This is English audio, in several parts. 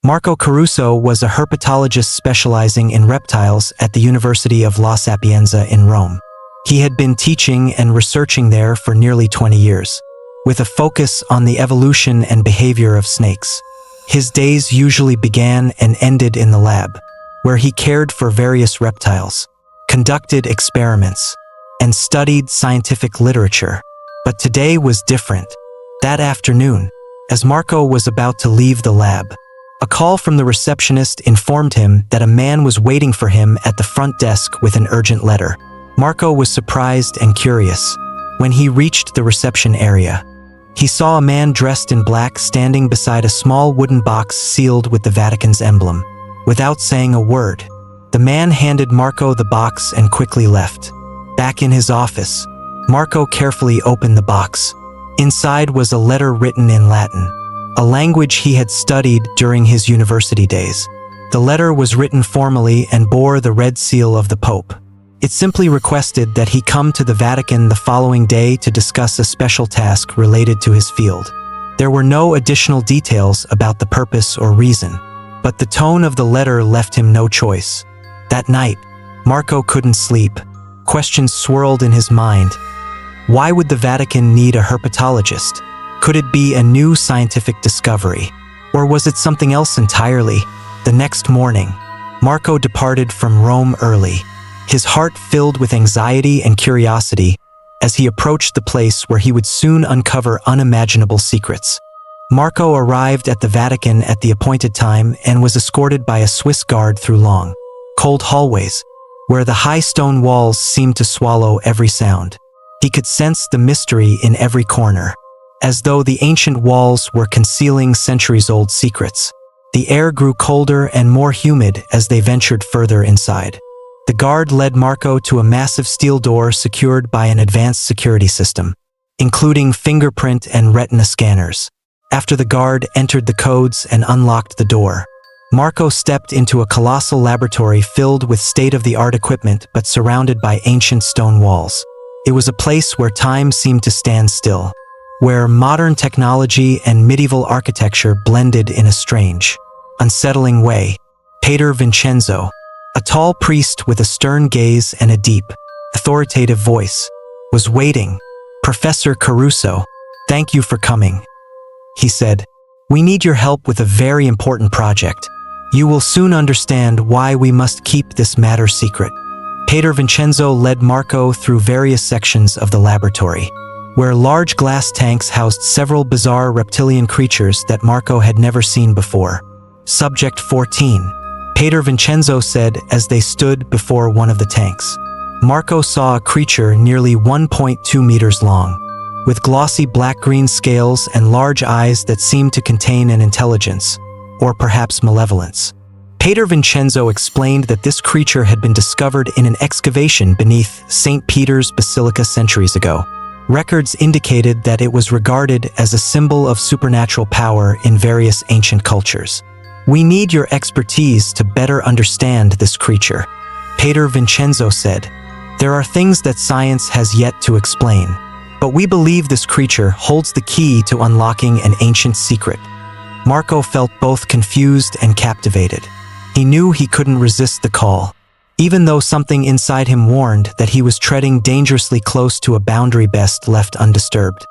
Marco Caruso was a herpetologist specializing in reptiles at the University of La Sapienza in Rome. He had been teaching and researching there for nearly 20 years, with a focus on the evolution and behavior of snakes. His days usually began and ended in the lab, where he cared for various reptiles, conducted experiments, and studied scientific literature. But today was different. That afternoon, as Marco was about to leave the lab, a call from the receptionist informed him that a man was waiting for him at the front desk with an urgent letter. Marco was surprised and curious. When he reached the reception area, he saw a man dressed in black standing beside a small wooden box sealed with the Vatican's emblem. Without saying a word, the man handed Marco the box and quickly left. Back in his office, Marco carefully opened the box. Inside was a letter written in Latin, a language he had studied during his university days. The letter was written formally and bore the red seal of the Pope. It simply requested that he come to the Vatican the following day to discuss a special task related to his field. There were no additional details about the purpose or reason, but the tone of the letter left him no choice. That night, Marco couldn't sleep. Questions swirled in his mind. Why would the Vatican need a herpetologist? Could it be a new scientific discovery? Or was it something else entirely? The next morning, Marco departed from Rome early, his heart filled with anxiety and curiosity as he approached the place where he would soon uncover unimaginable secrets. Marco arrived at the Vatican at the appointed time and was escorted by a Swiss guard through long, cold hallways, where the high stone walls seemed to swallow every sound. He could sense the mystery in every corner, as though the ancient walls were concealing centuries-old secrets. The air grew colder and more humid as they ventured further inside. The guard led Marco to a massive steel door secured by an advanced security system, including fingerprint and retina scanners. After the guard entered the codes and unlocked the door, Marco stepped into a colossal laboratory filled with state-of-the-art equipment but surrounded by ancient stone walls. It was a place where time seemed to stand still, where modern technology and medieval architecture blended in a strange, unsettling way. Pater Vincenzo, a tall priest with a stern gaze and a deep, authoritative voice, was waiting. "Professor Caruso, thank you for coming," he said. "We need your help with a very important project. You will soon understand why we must keep this matter secret." Pater Vincenzo led Marco through various sections of the laboratory, where large glass tanks housed several bizarre reptilian creatures that Marco had never seen before. "Subject 14, Pater Vincenzo said as they stood before one of the tanks. Marco saw a creature nearly 1.2 meters long, with glossy black-green scales and large eyes that seemed to contain an intelligence, or perhaps malevolence. Pater Vincenzo explained that this creature had been discovered in an excavation beneath St. Peter's Basilica centuries ago. Records indicated that it was regarded as a symbol of supernatural power in various ancient cultures. "We need your expertise to better understand this creature," Pater Vincenzo said. "There are things that science has yet to explain, but we believe this creature holds the key to unlocking an ancient secret." Marco felt both confused and captivated. He knew he couldn't resist the call, even though something inside him warned that he was treading dangerously close to a boundary best left undisturbed.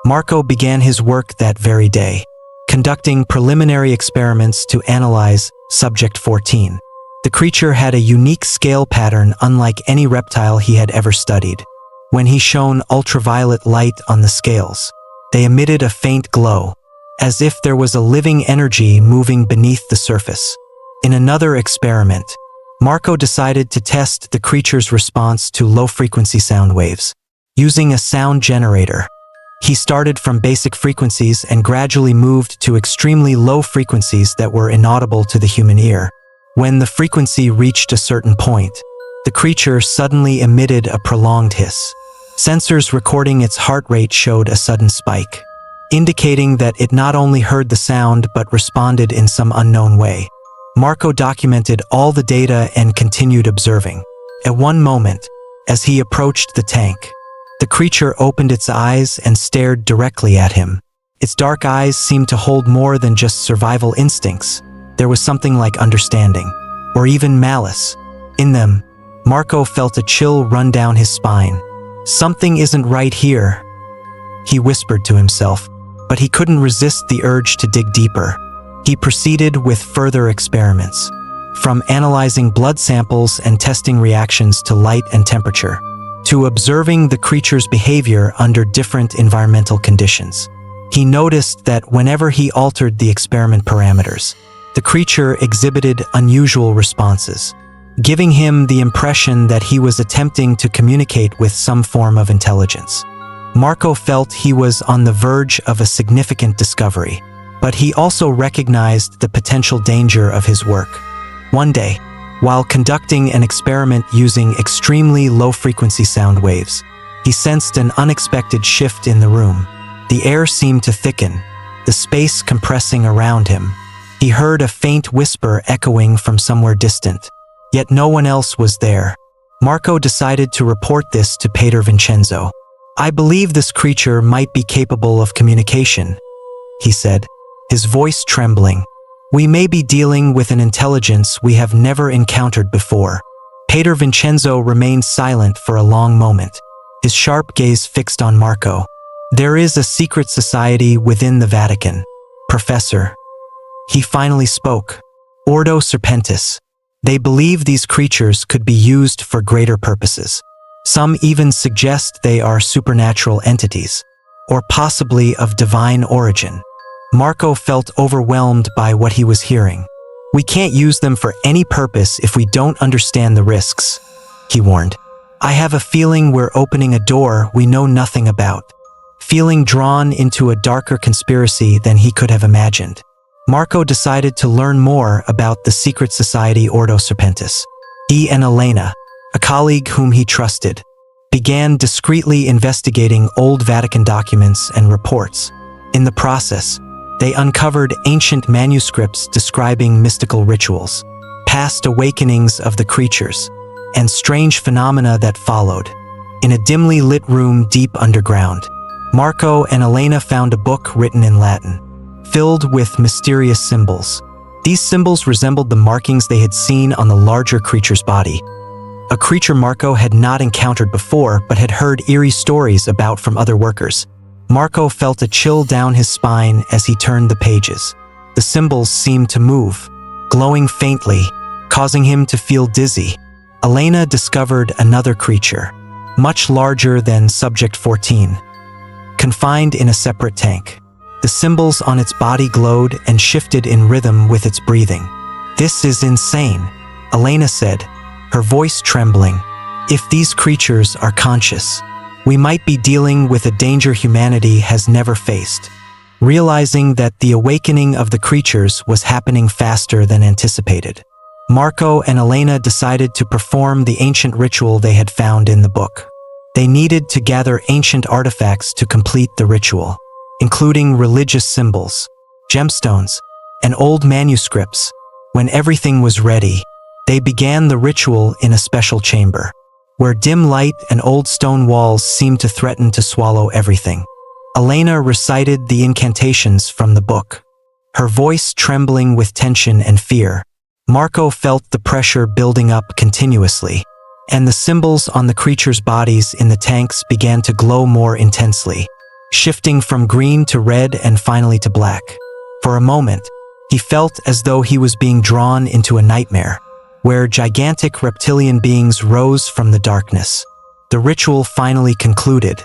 Marco began his work that very day, conducting preliminary experiments to analyze Subject 14. The creature had a unique scale pattern unlike any reptile he had ever studied. When he shone ultraviolet light on the scales, they emitted a faint glow, as if there was a living energy moving beneath the surface. In another experiment, Marco decided to test the creature's response to low-frequency sound waves. Using a sound generator, he started from basic frequencies and gradually moved to extremely low frequencies that were inaudible to the human ear. When the frequency reached a certain point, the creature suddenly emitted a prolonged hiss. Sensors recording its heart rate showed a sudden spike, indicating that it not only heard the sound but responded in some unknown way. Marco documented all the data and continued observing. At one moment, as he approached the tank, the creature opened its eyes and stared directly at him. Its dark eyes seemed to hold more than just survival instincts. There was something like understanding, or even malice, in them. Marco felt a chill run down his spine. Something isn't right here, he whispered to himself, but he couldn't resist the urge to dig deeper. He proceeded with further experiments, from analyzing blood samples and testing reactions to light and temperature, to observing the creature's behavior under different environmental conditions. He noticed that whenever he altered the experiment parameters, the creature exhibited unusual responses, giving him the impression that he was attempting to communicate with some form of intelligence. Marco felt he was on the verge of a significant discovery, but he also recognized the potential danger of his work. One day, while conducting an experiment using extremely low-frequency sound waves, he sensed an unexpected shift in the room. The air seemed to thicken, the space compressing around him. He heard a faint whisper echoing from somewhere distant, yet no one else was there. Marco decided to report this to Pater Vincenzo. "I believe this creature might be capable of communication," he said, his voice trembling. "We may be dealing with an intelligence we have never encountered before." Pater Vincenzo remained silent for a long moment, his sharp gaze fixed on Marco. "There is a secret society within the Vatican, Professor." He finally spoke. "Ordo Serpentis. They believe these creatures could be used for greater purposes. Some even suggest they are supernatural entities, or possibly of divine origin." Marco felt overwhelmed by what he was hearing. "We can't use them for any purpose if we don't understand the risks," he warned. "I have a feeling we're opening a door we know nothing about," feeling drawn into a darker conspiracy than he could have imagined. Marco decided to learn more about the secret society Ordo Serpentis. He and Elena, a colleague whom he trusted, began discreetly investigating old Vatican documents and reports. In the process, they uncovered ancient manuscripts describing mystical rituals, past awakenings of the creatures, and strange phenomena that followed. In a dimly lit room deep underground, Marco and Elena found a book written in Latin, filled with mysterious symbols. These symbols resembled the markings they had seen on the larger creature's body, a creature Marco had not encountered before but had heard eerie stories about from other workers. Marco felt a chill down his spine as he turned the pages. The symbols seemed to move, glowing faintly, causing him to feel dizzy. Elena discovered another creature, much larger than Subject 14, confined in a separate tank. The symbols on its body glowed and shifted in rhythm with its breathing. "This is insane," Elena said, her voice trembling. "If these creatures are conscious, we might be dealing with a danger humanity has never faced." Realizing that the awakening of the creatures was happening faster than anticipated, Marco and Elena decided to perform the ancient ritual they had found in the book. They needed to gather ancient artifacts to complete the ritual, including religious symbols, gemstones, and old manuscripts. When everything was ready, they began the ritual in a special chamber, where dim light and old stone walls seemed to threaten to swallow everything. Elena recited the incantations from the book, her voice trembling with tension and fear. Marco felt the pressure building up continuously, and the symbols on the creatures' bodies in the tanks began to glow more intensely, shifting from green to red and finally to black. For a moment, he felt as though he was being drawn into a nightmare, where gigantic reptilian beings rose from the darkness. The ritual finally concluded,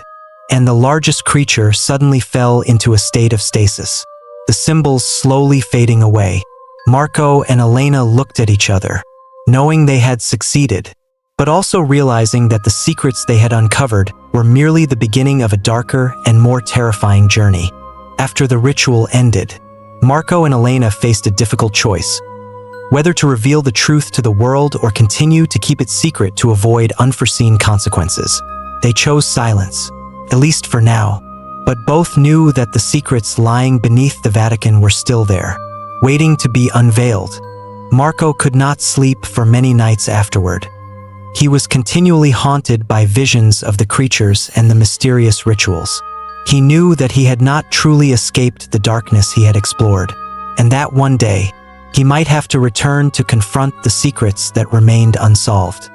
and the largest creature suddenly fell into a state of stasis, the symbols slowly fading away. Marco and Elena looked at each other, knowing they had succeeded, but also realizing that the secrets they had uncovered were merely the beginning of a darker and more terrifying journey. After the ritual ended, Marco and Elena faced a difficult choice: whether to reveal the truth to the world or continue to keep it secret to avoid unforeseen consequences. They chose silence, at least for now, but both knew that the secrets lying beneath the Vatican were still there, waiting to be unveiled. Marco could not sleep for many nights afterward. He was continually haunted by visions of the creatures and the mysterious rituals. He knew that he had not truly escaped the darkness he had explored, and that one day, He might have to return to confront the secrets that remained unsolved.